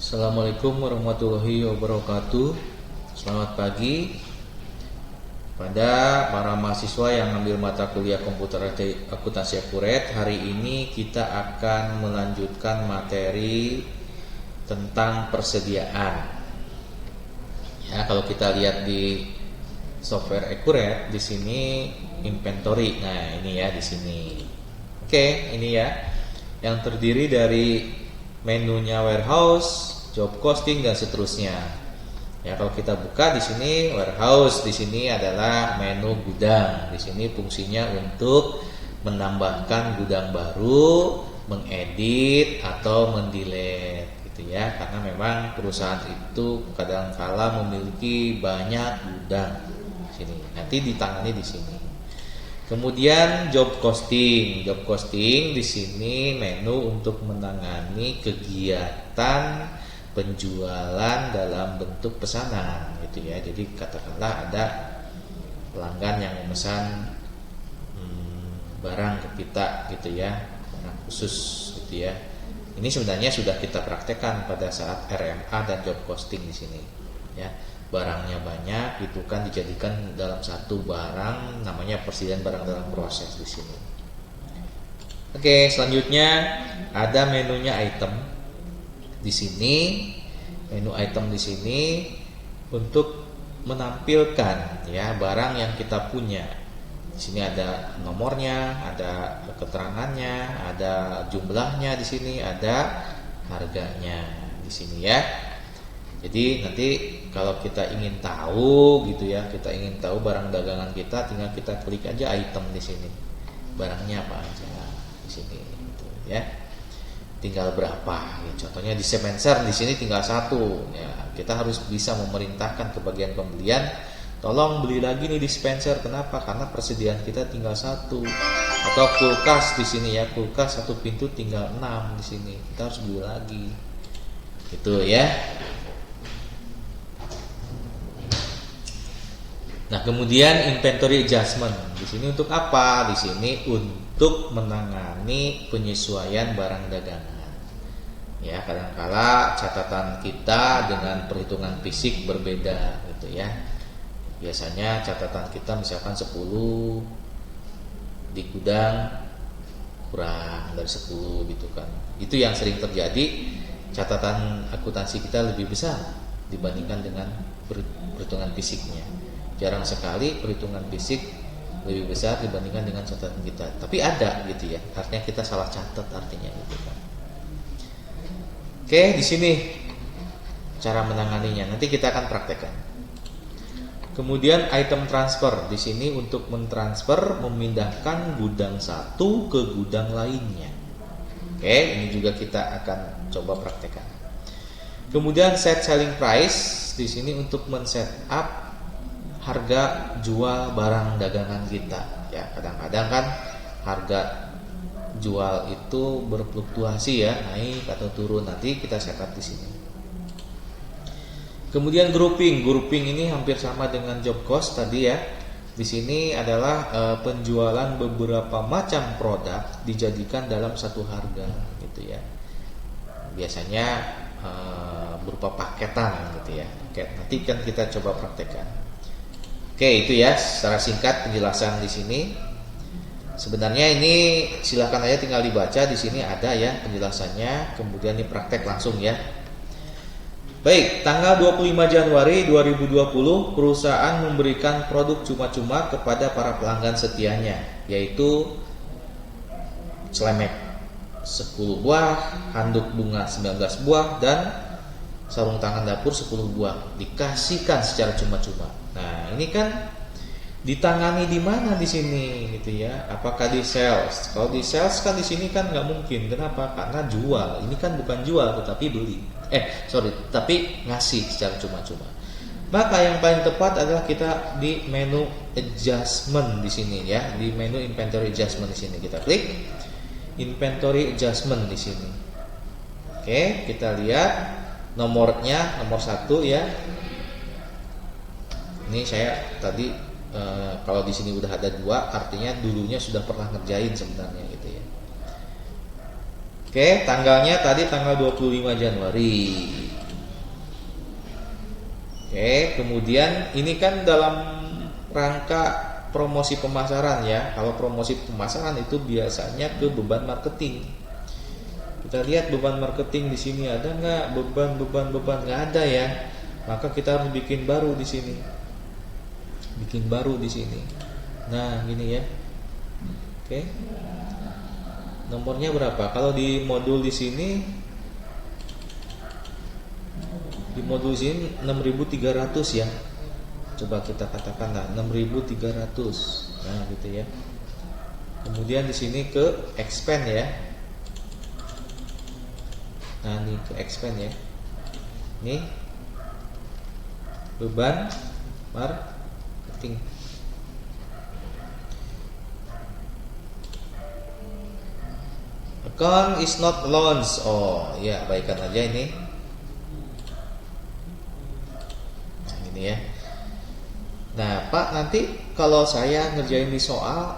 Assalamualaikum warahmatullahi wabarakatuh. Selamat pagi pada para mahasiswa yang ambil mata kuliah komputer akuntansi akurat. Hari ini kita akan melanjutkan materi tentang persediaan. Ya, kalau kita lihat di software akurat di sini inventory. Nah, ini ya di sini. Oke, ini ya yang terdiri dari menunya warehouse, job costing dan seterusnya. Ya, kalau kita buka di sini warehouse, di sini adalah menu gudang. Di sini fungsinya untuk menambahkan gudang baru, mengedit atau mendelete gitu ya. Karena memang perusahaan itu kadang-kala memiliki banyak gudang. Di sini. Nanti ditangani di sini. Kemudian job costing. Job costing di sini menu untuk menangani kegiatan penjualan dalam bentuk pesanan gitu ya. Jadi katakanlah ada pelanggan yang memesan barang ke kita gitu ya, barang khusus gitu ya. Ini sebenarnya sudah kita praktekkan pada saat RMA dan job costing di sini ya. Barangnya banyak itu kan dijadikan dalam satu barang, namanya persediaan barang dalam proses di sini. Oke, selanjutnya ada menunya item. Di sini menu item di sini untuk menampilkan ya barang yang kita punya. Di sini ada nomornya, ada keterangannya, ada jumlahnya di sini, ada harganya di sini ya. Jadi nanti kalau kita ingin tahu gitu ya, kita ingin tahu barang dagangan kita, tinggal kita klik aja item di sini. Barangnya apa aja di sini gitu ya. Tinggal berapa? Ya, contohnya di Semenser di sini tinggal satu. Ya, kita harus bisa memerintahkan ke bagian pembelian, tolong beli lagi nih dispenser. Kenapa? Karena persediaan kita tinggal satu. Atau kulkas di sini ya, kulkas satu pintu tinggal 6 di sini. Kita harus beli lagi. Gitu ya. Nah, kemudian inventory adjustment. Di sini untuk apa? Di sini untuk menangani penyesuaian barang dagangan. Ya, kadangkala catatan kita dengan perhitungan fisik berbeda gitu ya. Biasanya catatan kita misalkan 10 di gudang kurang dari 10 gitu kan. Itu yang sering terjadi, catatan akuntansi kita lebih besar dibandingkan dengan perhitungan fisiknya. Jarang sekali perhitungan fisik lebih besar dibandingkan dengan catatan kita. Tapi ada gitu ya. Artinya kita salah catat artinya gitu kan. Oke, di sini cara menanganinya. Nanti kita akan praktekkan. Kemudian item transfer. Di sini untuk mentransfer, memindahkan gudang satu ke gudang lainnya. Oke, ini juga kita akan coba praktekkan. Kemudian set selling price. Di sini untuk men-set up harga jual barang dagangan kita ya. Kadang-kadang kan harga jual itu berfluktuasi ya, naik atau turun, nanti kita setup di sini. Kemudian grouping ini hampir sama dengan job cost tadi ya. Di sini adalah penjualan beberapa macam produk dijadikan dalam satu harga gitu ya. Biasanya berupa paketan gitu ya. Oke, nanti kan kita coba praktekkan. Oke, itu ya secara singkat penjelasan di sini. Sebenarnya ini silakan aja tinggal dibaca, di sini ada ya penjelasannya, kemudian dipraktek langsung ya. Baik, tanggal 25 Januari 2020 perusahaan memberikan produk cuma-cuma kepada para pelanggan setianya, yaitu celemek 10 buah, handuk bunga 19 buah dan sarung tangan dapur 10 buah, dikasihkan secara cuma-cuma. Nah, ini kan ditangani di mana di sini gitu ya? Apakah di sales? Kalau di sales kan di sini kan nggak mungkin. Kenapa? Karena jual. Ini kan bukan jual tetapi beli. Tapi ngasih secara cuma-cuma. Maka yang paling tepat adalah kita di menu adjustment di sini ya, di menu inventory adjustment di sini kita klik inventory adjustment di sini. Oke, kita lihat nomornya, nomor 1 ya. Ini saya tadi kalau di sini udah ada 2, artinya dulunya sudah pernah ngerjain sebenarnya gitu ya. Oke, tanggalnya tadi tanggal 25 Januari. Oke, kemudian ini kan dalam rangka promosi pemasaran ya. Kalau promosi pemasaran itu biasanya ke beban marketing. Kita lihat beban marketing di sini ada nggak beban nggak ada ya. Maka kita harus bikin baru di sini. Bikin baru di sini. Nah, gini ya. Oke. Nomornya berapa? Kalau di modul di sini 6.300 ya. Coba kita katakan lah 6.300. Nah, gitu ya. Kemudian di sini ke expand ya. Nah, ini ke expand ya. Ini beban marketing. Account is not launched. Oh, ya, baikkan aja ini. Nah, ini ya. Nah, Pak, nanti kalau saya ngerjain di soal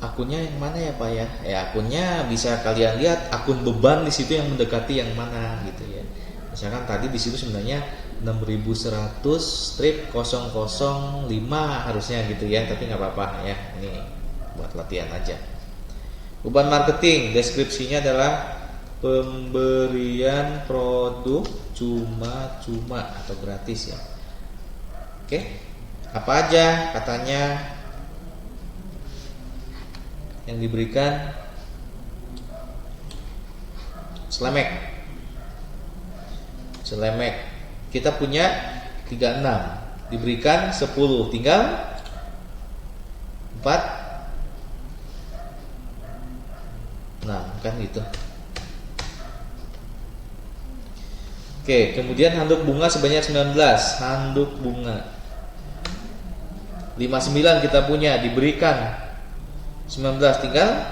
akunnya yang mana ya, Pak ya? Ya, akunnya bisa kalian lihat akun beban di situ yang mendekati yang mana gitu ya. Misalkan tadi di situ sebenarnya 6100-005 harusnya gitu ya, tapi nggak apa-apa ya. Ini buat latihan aja. Beban marketing, deskripsinya adalah pemberian produk cuma-cuma atau gratis ya. Oke, apa aja katanya yang diberikan? Selemek. Kita punya 36, diberikan 10, tinggal 4. Nah, kan gitu. Oke, kemudian handuk bunga sebanyak 19. Handuk bunga 59 kita punya, diberikan 19, tinggal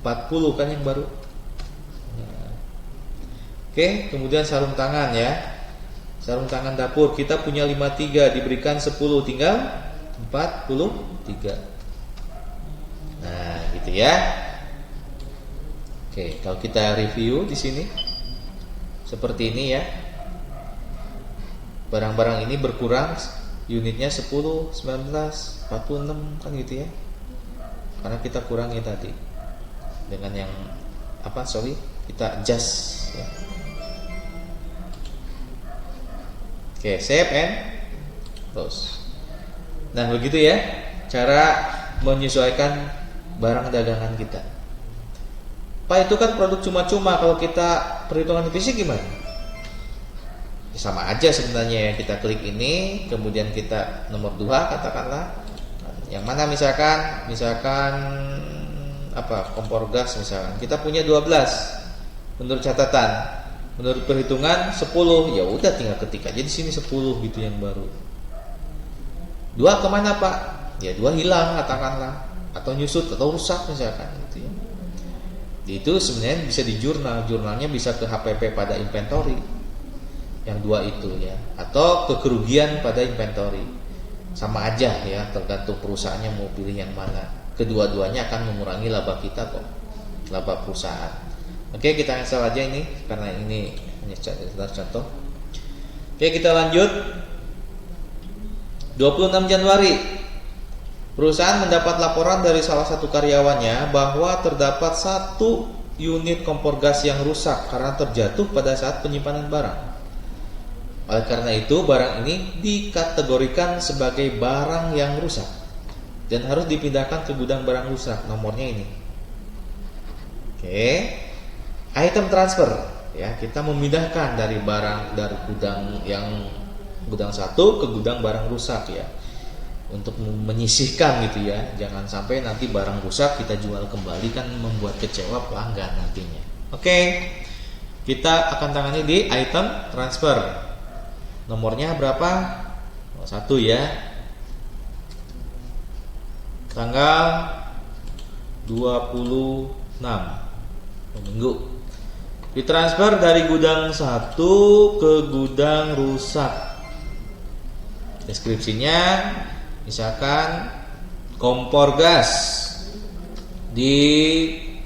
40 kan yang baru. Oke, kemudian sarung tangan ya. Sarung tangan dapur kita punya 53, diberikan 10, tinggal 43. Nah, gitu ya. Oke, kalau kita review di sini seperti ini ya. Barang-barang ini berkurang unitnya 10, 19, 46 kan gitu ya. Karena kita kurangi tadi dengan yang kita adjust ya. Oke, save and close. Nah, begitu ya cara menyesuaikan barang dagangan kita. Pak, itu kan produk cuma-cuma, kalau kita perhitungan fisik gimana? Ya, sama aja sebenarnya ya. Kita klik ini, kemudian kita nomor 2 katakanlah. Yang mana misalkan kompor gas misalkan. Kita punya 12 menurut catatan. Menurut perhitungan 10. Ya udah tinggal ketik aja di sini 10 gitu yang baru. 2 kemana, Pak? Ya 2 hilang katakanlah, atau nyusut atau rusak misalkan gitu ya. Itu sebenarnya bisa di jurnalnya bisa ke HPP pada inventory yang 2 itu ya, atau ke kerugian pada inventory. Sama aja ya, tergantung perusahaannya mau pilih yang mana. Kedua-duanya akan mengurangi laba kita kok, laba perusahaan. Oke, kita install aja ini karena ini hanya contoh. Oke, kita lanjut. 26 Januari perusahaan mendapat laporan dari salah satu karyawannya bahwa terdapat 1 unit kompor gas yang rusak karena terjatuh pada saat penyimpanan barang. Oleh karena itu, barang ini dikategorikan sebagai barang yang rusak dan harus dipindahkan ke gudang barang rusak. Nomornya ini. Oke. Item transfer ya, kita memindahkan dari gudang 1 ke gudang barang rusak ya. Untuk menyisihkan gitu ya, jangan sampai nanti barang rusak kita jual kembali, kan membuat kecewa pelanggan nantinya. Oke, kita akan tangani di item transfer. Nomornya berapa? 1 ya. Tanggal 26 Minggu. Ditransfer dari gudang 1 ke gudang rusak. Deskripsinya misalkan kompor gas dipindahkan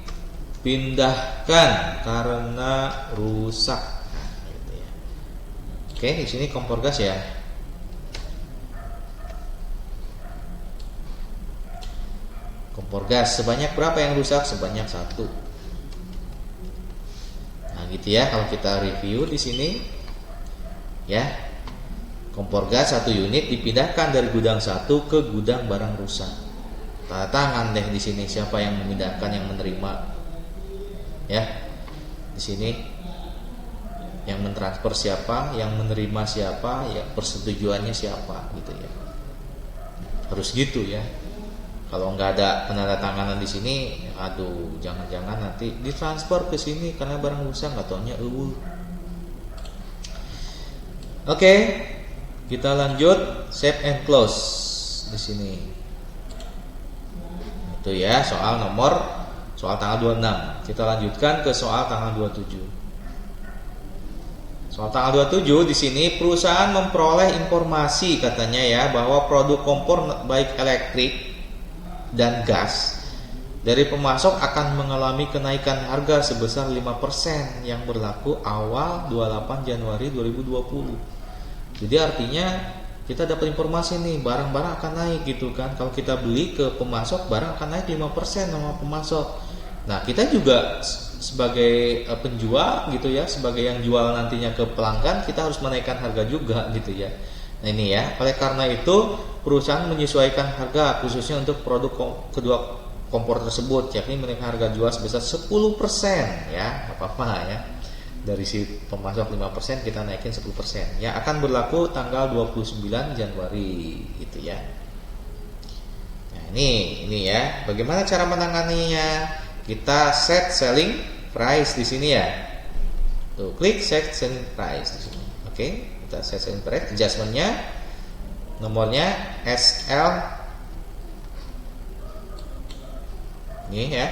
karena rusak. Nah, gitu ya. Oke, di sini kompor gas ya. Kompor gas sebanyak berapa yang rusak? Sebanyak 1. Nah, gitu ya kalau kita review di sini. Ya. Kompor gas 1 unit dipindahkan dari gudang 1 ke gudang barang rusak. Tanda tangan deh di sini siapa yang memindahkan, yang menerima. Ya. Di sini yang mentransfer siapa, yang menerima siapa, ya persetujuannya siapa gitu ya. Harus gitu ya. Kalau nggak ada penandatanganan di sini, aduh, jangan-jangan nanti ditransfer ke sini karena barang rusak, nggak taunya Oke, kita lanjut save and close di sini. Itu ya soal tanggal 26. Kita lanjutkan ke soal tanggal 27. Soal tanggal 27 di sini perusahaan memperoleh informasi katanya ya bahwa produk kompor baik elektrik dan gas dari pemasok akan mengalami kenaikan harga sebesar 5% yang berlaku awal 28 Januari 2020. Jadi artinya kita dapat informasi nih barang-barang akan naik gitu kan. Kalau kita beli ke pemasok barang akan naik 5% sama pemasok. Nah, kita juga sebagai penjual gitu ya, sebagai yang jual nantinya ke pelanggan, kita harus menaikkan harga juga gitu ya. Nah, ini ya, oleh karena itu perusahaan menyesuaikan harga khususnya untuk produk kedua kompor tersebut, yakni menaikkan harga jual sebesar 10% ya, apa-apa ya. Dari si pemasok 5% kita naikin 10%. Ya, akan berlaku tanggal 29 Januari gitu ya. Nah, ini ya. Bagaimana cara menanganinya? Kita set selling price di sini ya. Tuh, klik set selling price di sini. Oke, kita set selling price, adjustment-nya nomornya SL. Ini ya.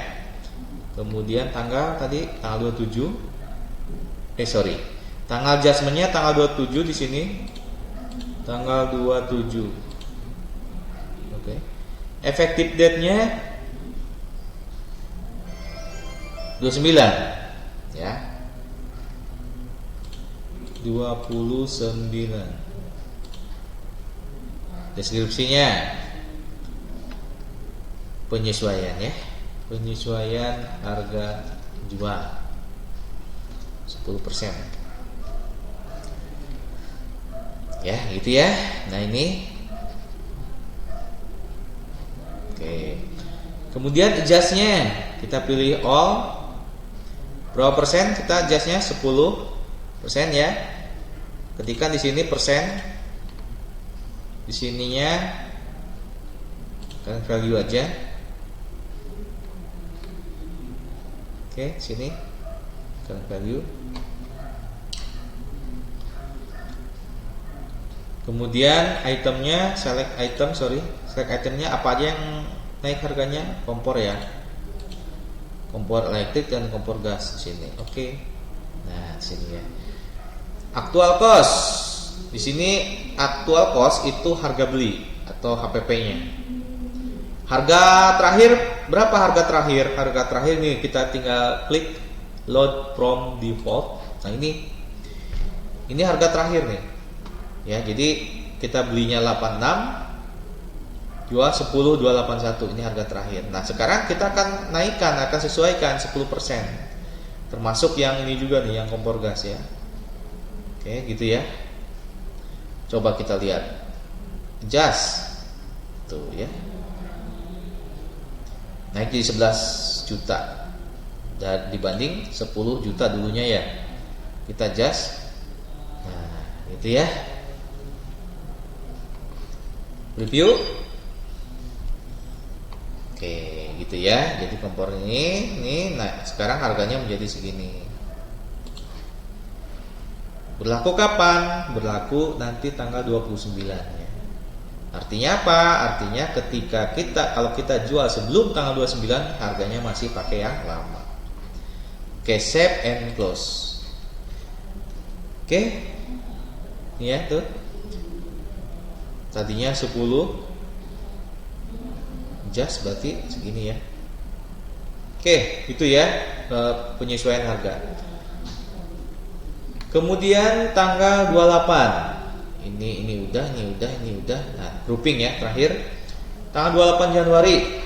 Kemudian tanggal tadi tanggal 27. Tanggal adjustment-nya tanggal 27 di sini. Tanggal 27. Oke. Effective date-nya 29 ya. 29. Deskripsinya penyesuaian ya. Penyesuaian harga jual 10%. Ya, gitu ya. Nah, ini. Oke. Kemudian adjust-nya kita pilih all. Berapa persen? Kita adjust-nya 10% ya. Ketikkan di sini persen. Di sininya kan value aja. Oke, sini kan value. Kemudian itemnya select itemnya apa aja yang naik harganya? Kompor ya, kompor elektrik dan kompor gas di sini. Oke. Nah, di sini ya. Aktual cost. Di sini aktual cost itu harga beli atau HPP-nya. Harga terakhir berapa harga terakhir? Harga terakhir nih kita tinggal klik load from default. Nah, ini harga terakhir nih. Ya, jadi kita belinya 86, jual 10.281, ini harga terakhir. Nah, sekarang kita akan naikkan, akan sesuaikan 10%. Termasuk yang ini juga nih, yang kompor gas ya. Oke, gitu ya. Coba kita lihat. Adjust. Tuh ya. Naik jadi 11 juta. Dan dibanding 10 juta dulunya ya. Kita adjust. Nah, gitu ya. Review. Oke, gitu ya. Jadi kompor ini nah sekarang harganya menjadi segini. Berlaku kapan? Berlaku nanti tanggal 29 ya. Artinya apa? Artinya ketika kalau kita jual sebelum tanggal 29 harganya masih pakai yang lama. Oke, save and close. Oke. Ini ya tuh. Tadinya 10, just berarti segini ya. Oke, itu ya penyesuaian harga. Kemudian tanggal 28. Ini udah. Nah, grouping ya terakhir. Tanggal 28 Januari.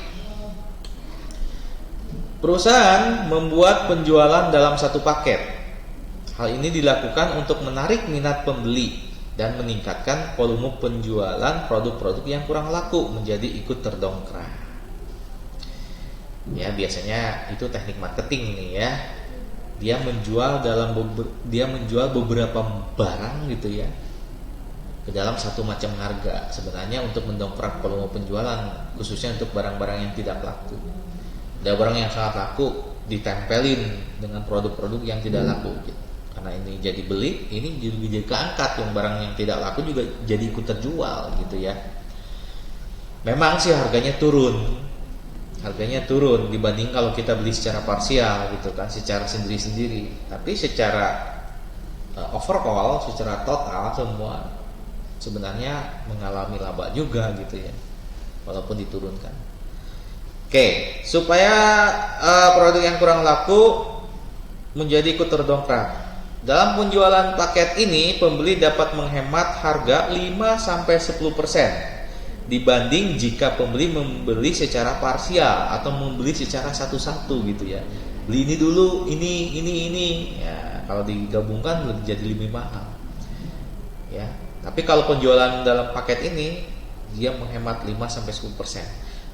Perusahaan membuat penjualan dalam satu paket. Hal ini dilakukan untuk menarik minat pembeli dan meningkatkan volume penjualan produk-produk yang kurang laku menjadi ikut terdongkrak. Ya, biasanya itu teknik marketing nih ya. Dia menjual beberapa barang gitu ya ke dalam satu macam harga, sebenarnya untuk mendongkrak volume penjualan, khususnya untuk barang-barang yang tidak laku. Ada barang yang sangat laku ditempelin dengan produk-produk yang tidak laku gitu. Karena ini jadi beli, ini jadi keangkat, yang barang yang tidak laku juga jadi ikut terjual gitu ya. Memang sih harganya turun dibanding kalau kita beli secara parsial gitu kan, secara sendiri-sendiri. Tapi secara overall, secara total semua sebenarnya mengalami laba juga gitu ya, walaupun diturunkan. Oke, supaya produk yang kurang laku menjadi ikut terdongkrak. Dalam penjualan paket ini, pembeli dapat menghemat harga 5-10% dibanding jika pembeli membeli secara parsial atau membeli secara satu-satu gitu ya. Beli ini dulu, ini. Ya, kalau digabungkan jadi lebih mahal. Ya. Tapi kalau penjualan dalam paket ini, dia menghemat 5-10%.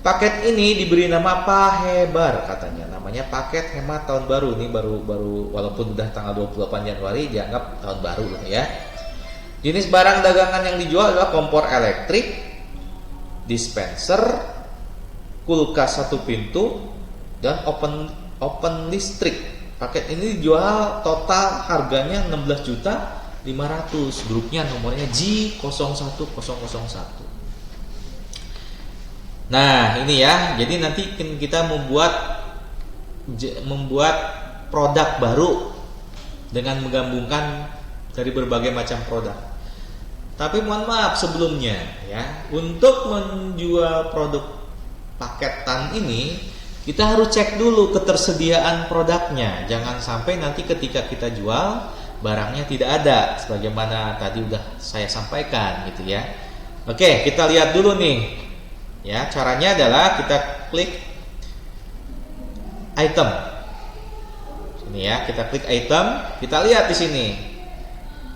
Paket ini diberi nama Pahebar katanya. Namanya paket hemat tahun baru. Ini baru walaupun udah tanggal 28 Januari dianggap tahun baru gitu ya. Jenis barang dagangan yang dijual adalah kompor elektrik, dispenser, kulkas satu pintu, dan open listrik. Paket ini dijual total harganya 16.500.000. Grupnya nomornya J01001. Nah ini ya, jadi nanti kita membuat produk baru dengan menggabungkan dari berbagai macam produk. Tapi mohon maaf sebelumnya ya, untuk menjual produk paketan ini kita harus cek dulu ketersediaan produknya. Jangan sampai nanti ketika kita jual barangnya tidak ada, sebagaimana tadi udah saya sampaikan gitu ya. Oke, kita lihat dulu nih. Ya, caranya adalah kita klik item. Sini ya, kita klik item, kita lihat di sini.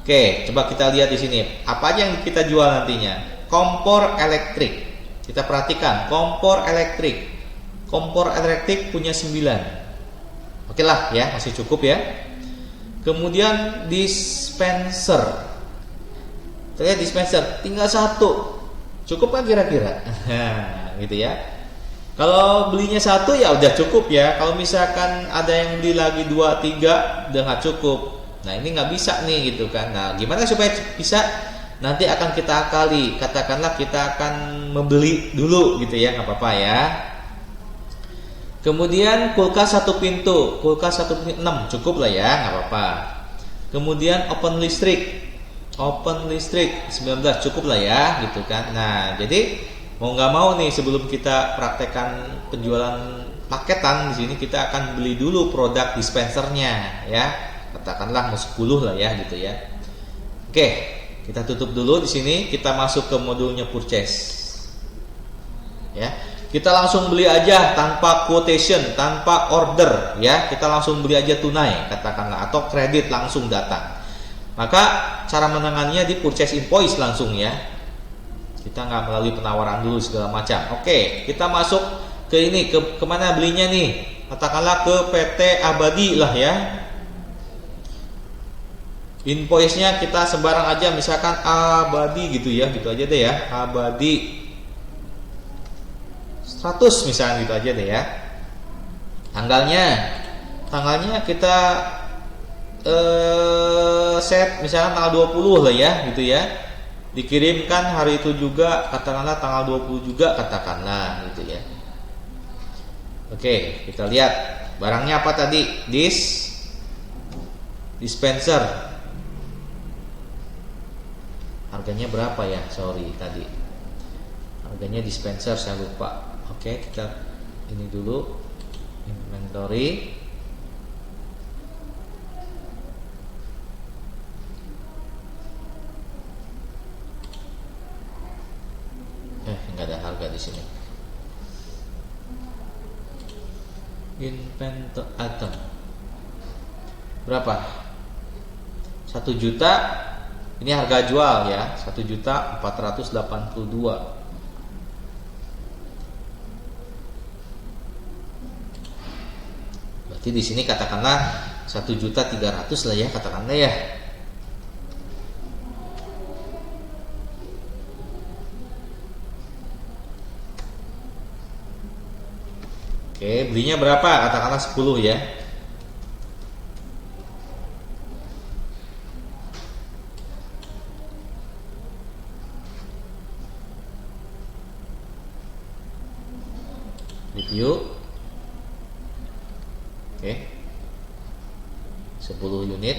Oke, coba kita lihat di sini. Apa aja yang kita jual nantinya? Kompor elektrik. Kita perhatikan, kompor elektrik. Kompor elektrik punya 9. Oke lah ya, masih cukup ya. Kemudian dispenser. Kita lihat dispenser, tinggal 1. Cukup kan kira-kira? Nah, gitu ya. Kalau belinya 1 ya udah cukup ya. Kalau misalkan ada yang beli lagi 2, 3 udah nggak cukup. Nah ini nggak bisa nih gitu kan. Nah gimana supaya bisa? Nanti akan kita akali. Katakanlah kita akan membeli dulu gitu ya, nggak apa-apa ya. Kemudian kulkas satu pintu, kulkas 1 pintu 6 cukup lah ya, nggak apa-apa. Kemudian open listrik 19 cukup lah ya gitu kan. Nah jadi mau nggak mau nih, sebelum kita praktekkan penjualan paketan di sini, kita akan beli dulu produk dispensernya ya, katakanlah 10 lah ya gitu ya. Oke, kita tutup dulu di sini, kita masuk ke modulnya purchase ya. Kita langsung beli aja tanpa quotation, tanpa order ya, kita langsung beli aja tunai katakanlah, atau kredit langsung datang. Maka cara menangannya di purchase invoice langsung ya. Kita nggak melalui penawaran dulu segala macam. Oke, kita masuk ke ini, ke kemana belinya nih? Katakanlah ke PT Abadi lah ya. Invoice-nya kita sembarang aja, misalkan Abadi gitu ya, gitu aja deh ya. Abadi 100 misalnya gitu aja deh ya. Tanggalnya kita set misalkan tanggal 20 lah ya gitu ya. Dikirimkan hari itu juga, katakanlah tanggal 20 juga katakanlah gitu ya. Oke, kita lihat barangnya apa tadi? Dispenser. Harganya berapa ya? Sorry tadi. Harganya dispenser saya lupa. Oke, kita ini dulu inventory. Nggak ada harga di sini. Inventor item berapa? 1 juta. Ini harga jual ya, 1.482.000. Berarti di sini katakanlah 1.300.000 lah ya, katakanlah ya. Oke, belinya berapa? Katakanlah 10 ya. Review. Oke. 10 unit.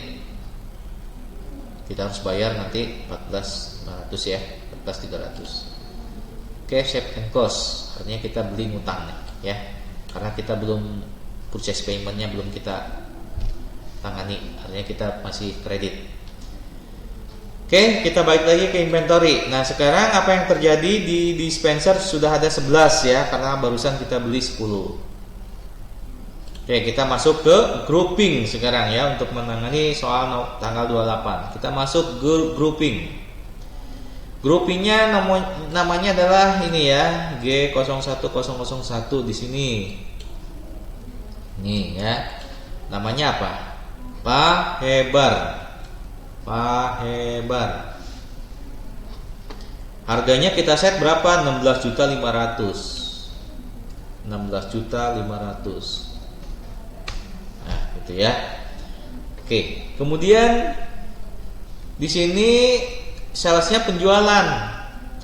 Kita harus bayar nanti 14.500 ya, 14.300. Oke, save and cost. Artinya kita beli ngutang nih, ya. Karena kita belum purchase paymentnya belum kita tangani, artinya kita masih kredit. Oke, kita balik lagi ke inventory. Nah, sekarang apa yang terjadi di dispenser sudah ada 11 ya, karena barusan kita beli 10. Oke, kita masuk ke grouping sekarang ya, untuk menangani soal tanggal 28. Kita masuk grouping. Groupingnya namanya adalah ini ya, G01001 di sini. Nih ya, namanya apa? Pahebar. Harganya kita set berapa? 16.500.000. 16.500.000. Nah, gitu ya. Oke, kemudian di sini salesnya penjualan.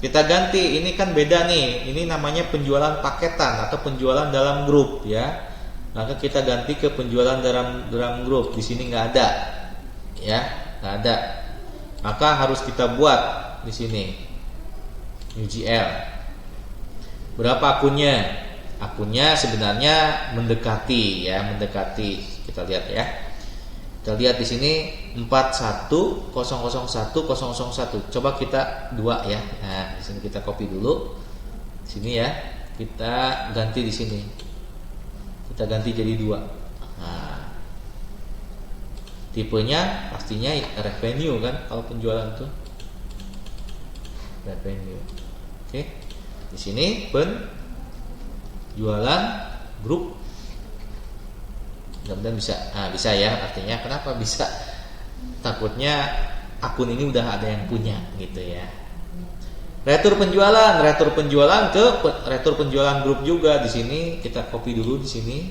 Kita ganti, ini kan beda nih. Ini namanya penjualan paketan atau penjualan dalam grup ya. Maka kita ganti ke penjualan dalam grup. Di sini nggak ada, ya, nggak ada. Maka harus kita buat di sini UGL. Berapa akunnya? Akunnya sebenarnya mendekati ya, mendekati. Kita lihat ya. Kita lihat di sini 41.001.001. Coba kita 2 ya. Nah, di sini kita copy dulu. Di sini ya. Kita ganti di sini. Kita ganti jadi 2. Nah, tipenya pastinya revenue kan, kalau penjualan tuh revenue. Oke. Di sini penjualan grup. Mudah-mudahan bisa. Nah, bisa ya, artinya kenapa bisa? Takutnya akun ini udah ada yang punya gitu ya. Retur penjualan ke retur penjualan grup juga. Di sini kita copy dulu di sini.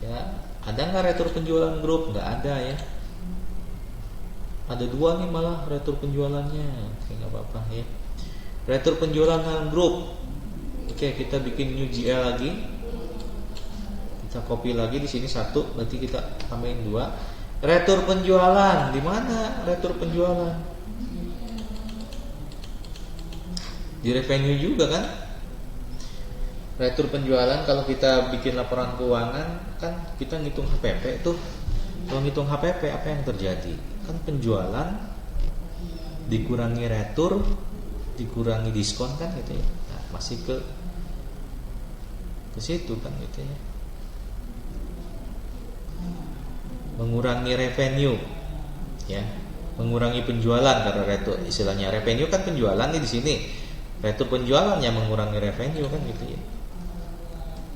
Ya, ada nggak retur penjualan grup? Nggak ada ya. Ada 2 nih malah retur penjualannya. Oke, nggak apa-apa ya. Retur penjualan dalam grup. Oke, kita bikin new GL lagi. Kita copy lagi di sini 1, berarti kita tambahin 2. Retur penjualan, di mana retur penjualan? Di revenue juga kan? Retur penjualan kalau kita bikin laporan keuangan kan kita ngitung HPP tuh. Kalau ngitung HPP apa yang terjadi? Kan penjualan dikurangi retur dikurangi diskon kan gitu ya. Nah, masih ke situ kan gitu ya. Mengurangi revenue ya, mengurangi penjualan karena retur istilahnya revenue kan penjualan nih di sini. Retur penjualan yang mengurangi revenue kan gitu ya.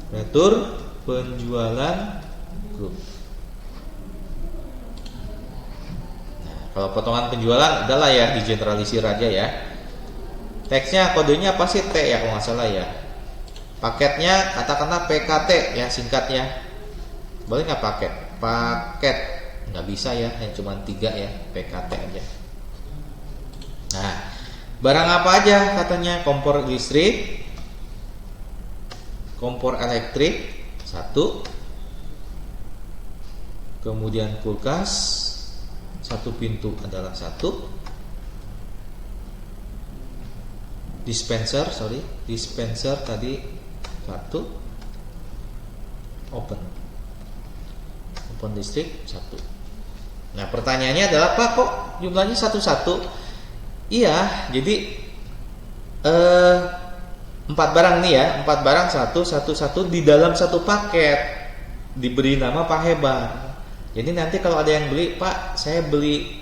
Retur penjualan grup. Nah, kalau potongan penjualan adalah ya digeneralisir aja ya. Teksnya kodenya apa sih? T ya kalau nggak salah ya. Paketnya katakanlah PKT ya singkatnya. Boleh nggak paket? Paket nggak bisa ya, yang cuma 3 ya, PKT aja. Nah, barang apa aja katanya? Kompor listrik, kompor elektrik 1, kemudian kulkas 1 pintu adalah 1, dispenser tadi 1, open listrik 1. Nah, pertanyaannya adalah Pak, kok jumlahnya 1-1? Iya, jadi 4 barang nih ya, 4 barang 1 di dalam 1 paket. diberi nama Pak Hebar. Jadi nanti kalau ada yang beli, Pak, saya beli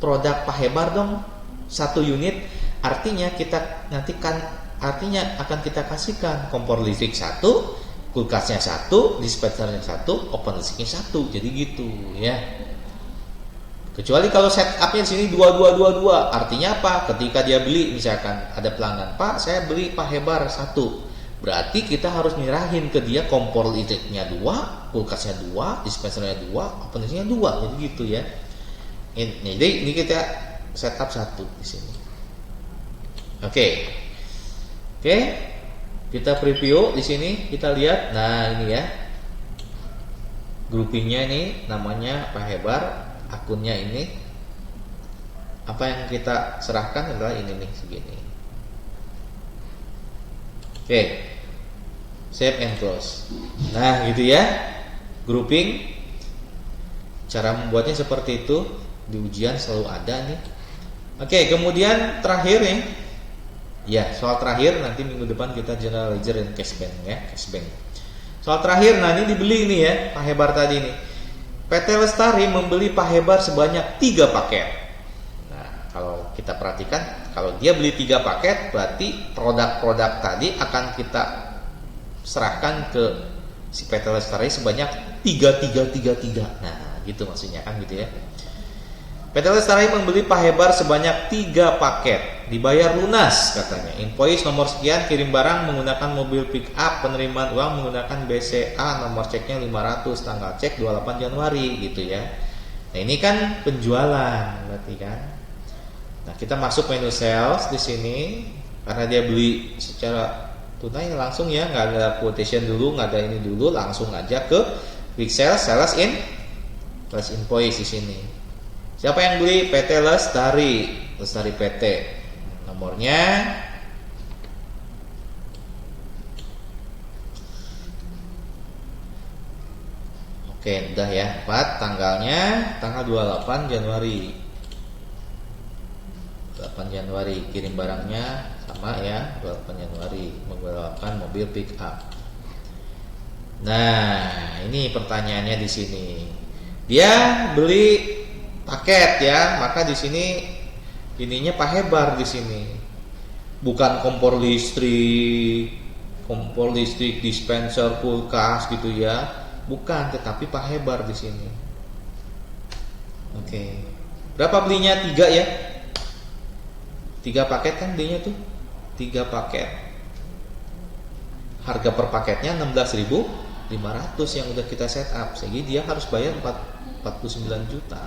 produk Pak Hebar dong, 1 unit, artinya akan kita kasihkan kompor listrik 1, kulkasnya 1, dispensernya 1, open listriknya 1. Jadi gitu ya. Kecuali kalau setupnya di sini 2222, artinya apa? Ketika dia beli, misalkan ada pelanggan, Pak, saya beli Pak Hebar 1, berarti kita harus nyerahin ke dia kompor listriknya 2, kulkasnya 2, dispensernya 2, open listriknya 2. Jadi gitu ya. Jadi ini kita setup 1 di sini. Oke, kita preview di sini, kita lihat. Nah ini ya, groupingnya ini namanya Pak Hebar, akunnya ini. Apa yang kita serahkan adalah ini nih, segini. Oke, save and close. Nah gitu ya, grouping. Cara membuatnya seperti itu. Di ujian selalu ada nih. Oke, kemudian terakhir nih. Ya, soal terakhir nanti minggu depan kita general ledger dan cash bank ya, cash bank. Soal terakhir, nah ini dibeli nih ya, Pak Hebar tadi nih. PT Lestari membeli Pak Hebar sebanyak 3 paket. Nah, kalau kita perhatikan, kalau dia beli 3 paket, berarti produk-produk tadi akan kita serahkan ke si PT Lestari sebanyak 3. Nah, gitu maksudnya kan gitu ya. PT Lestari membeli Pak Hebar sebanyak 3 paket, dibayar lunas katanya. Invoice nomor sekian, kirim barang menggunakan mobil pick up, penerimaan uang menggunakan BCA, nomor ceknya 500, tanggal cek 28 Januari gitu ya. Nah ini kan penjualan berarti kan. Nah kita masuk menu sales di sini, karena dia beli secara tunai langsung ya, nggak ada quotation dulu, nggak ada ini dulu, langsung aja ke quick sales, sales invoice di sini. Siapa yang beli? PT Lestari PT. Nomornya oke, udah ya. 4 tanggalnya tanggal 28 Januari. 8 Januari kirim barangnya sama ya, 28 Januari menggunakan mobil pick up. Nah, ini pertanyaannya di sini. Dia beli paket ya, maka di sini ininya Pak Hebar di sini, bukan kompor listrik, dispenser, kulkas gitu ya, bukan, tetapi Pak Hebar di sini. Oke, berapa belinya? 3 ya, 3 paket kan belinya tuh, 3 paket, harga per paketnya 16.500 yang udah kita set up, sehingga dia harus bayar 49 juta.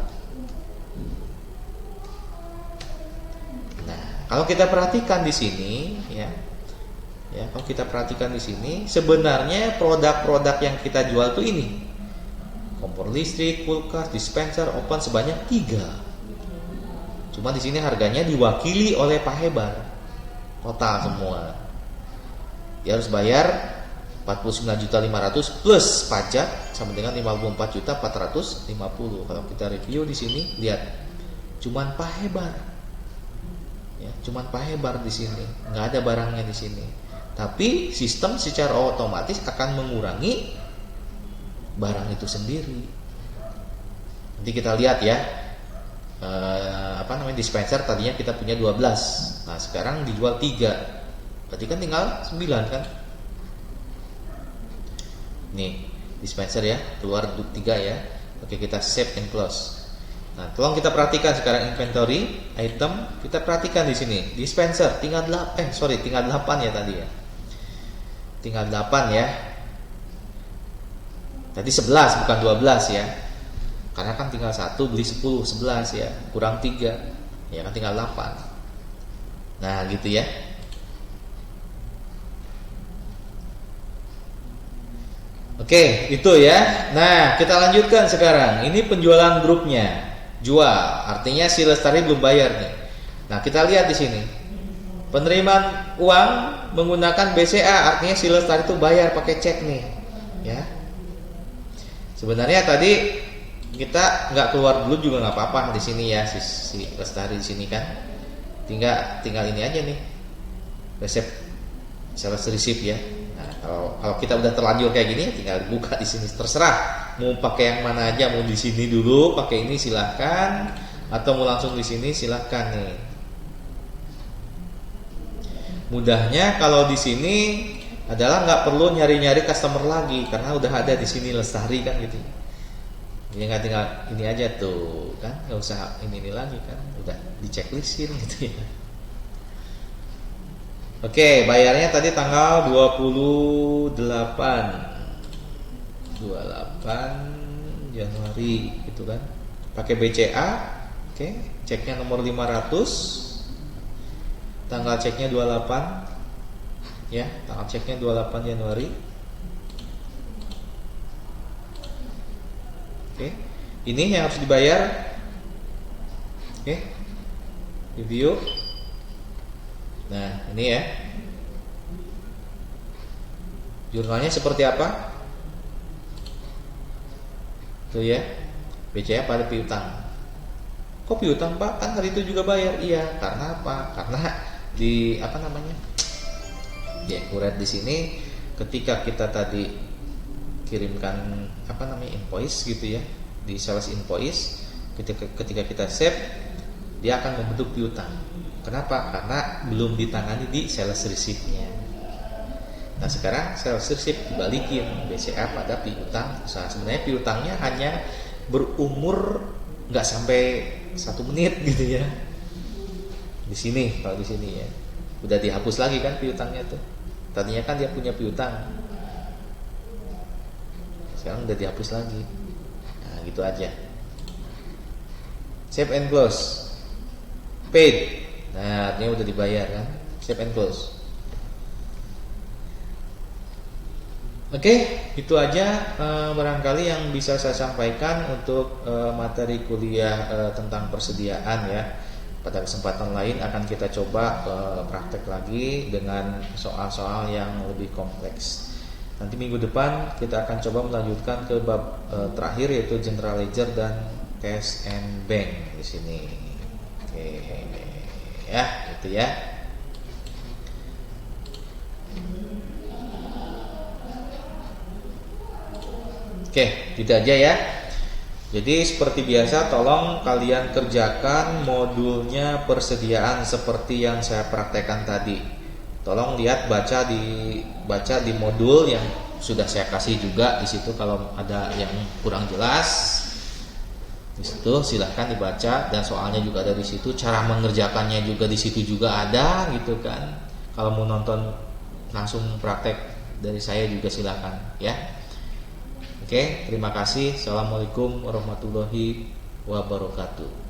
Kalau kita perhatikan di sini, kalau kita perhatikan di sini, sebenarnya produk-produk yang kita jual tuh ini, kompor listrik, kulkas, dispenser, open sebanyak 3. Cuma di sini harganya diwakili oleh Pak Hebar, total semua. Dia harus bayar 49.500 plus pajak sama dengan 54.450. Kalau kita review di sini, lihat, cuman Pak Hebar. Ya, cuman Pak Hebar di sini, nggak ada barangnya di sini. Tapi sistem secara otomatis akan mengurangi barang itu sendiri. Nanti kita lihat ya, dispenser tadinya kita punya 12, nah sekarang dijual 3, berarti kan tinggal 9 kan. Nih dispenser ya, keluar 3 ya. Oke, kita save and close. Nah, tolong kita perhatikan sekarang inventory item, kita perhatikan di sini dispenser tinggal 8 ya tadi ya. Tinggal 8 ya. Tadi 11 bukan 12 ya. Karena kan tinggal 1 beli 10, 11 ya. Kurang 3. Ya kan tinggal 8. Nah, gitu ya. Oke, itu ya. Nah, kita lanjutkan sekarang. Ini penjualan grupnya. Jual, artinya si Lestari belum bayar nih. Nah, kita lihat di sini. Penerimaan uang menggunakan BCA, artinya si Lestari itu bayar pakai cek nih, ya. Sebenarnya tadi kita nggak keluar dulu juga nggak apa-apa di sini ya, si Lestari di sini kan. Tinggal ini aja nih. Resep sales receipt ya. Nah, Nah, kalau kita udah terlanjur kayak gini, tinggal buka di sini, terserah mau pakai yang mana aja, mau di sini dulu pakai ini silahkan, atau mau langsung di sini silahkan nih. Mudahnya kalau di sini adalah nggak perlu nyari-nyari customer lagi karena udah ada di sini Lestari kan gitu. Ya nggak, tinggal ini aja tuh kan, nggak usah ini lagi kan, udah di checklistin gitu ya. Oke, bayarnya tadi tanggal 28 Januari gitu kan. Pakai BCA. Oke, ceknya nomor 500. Tanggal ceknya 28. Ya, tanggal ceknya 28 Januari. Oke. Ini yang harus dibayar. Oke. Review. Nah, ini ya. Jurnalnya seperti apa? Tuh ya. BCA pada piutang. Kok piutang, Pak? Kan hari itu juga bayar. Iya, karena apa? Karena di apa namanya? Di akurat di sini ketika kita tadi kirimkan apa namanya invoice gitu ya, di sales invoice, ketika kita save dia akan membentuk piutang. Kenapa? Karena belum ditangani di sales receipt-nya. Nah sekarang sales receipt dibalikin BCA pada piutang usaha. Sebenarnya piutangnya hanya berumur nggak sampai 1 menit gitu ya. Di sini, kalau di sini ya udah dihapus lagi kan piutangnya tuh. Tadinya kan dia punya piutang, sekarang udah dihapus lagi. Nah gitu aja. Save and close. Paid. Nah artinya udah dibayar kan. Save and close. Oke, itu aja barangkali yang bisa saya sampaikan untuk materi kuliah tentang persediaan ya. Pada kesempatan lain akan kita coba praktek lagi dengan soal-soal yang lebih kompleks. Nanti minggu depan kita akan coba melanjutkan ke bab terakhir yaitu General Ledger dan Cash and Bank di sini. Oke, ya, gitu ya. Oke, gitu aja ya. Jadi seperti biasa tolong kalian kerjakan modulnya persediaan seperti yang saya praktekkan tadi. Tolong lihat baca di modul yang sudah saya kasih juga di situ. Kalau ada yang kurang jelas di situ silahkan dibaca, dan soalnya juga ada di situ, cara mengerjakannya juga di situ juga ada gitu kan. Kalau mau nonton langsung praktek dari saya juga silahkan ya. Oke, terima kasih. Assalamualaikum warahmatullahi wabarakatuh.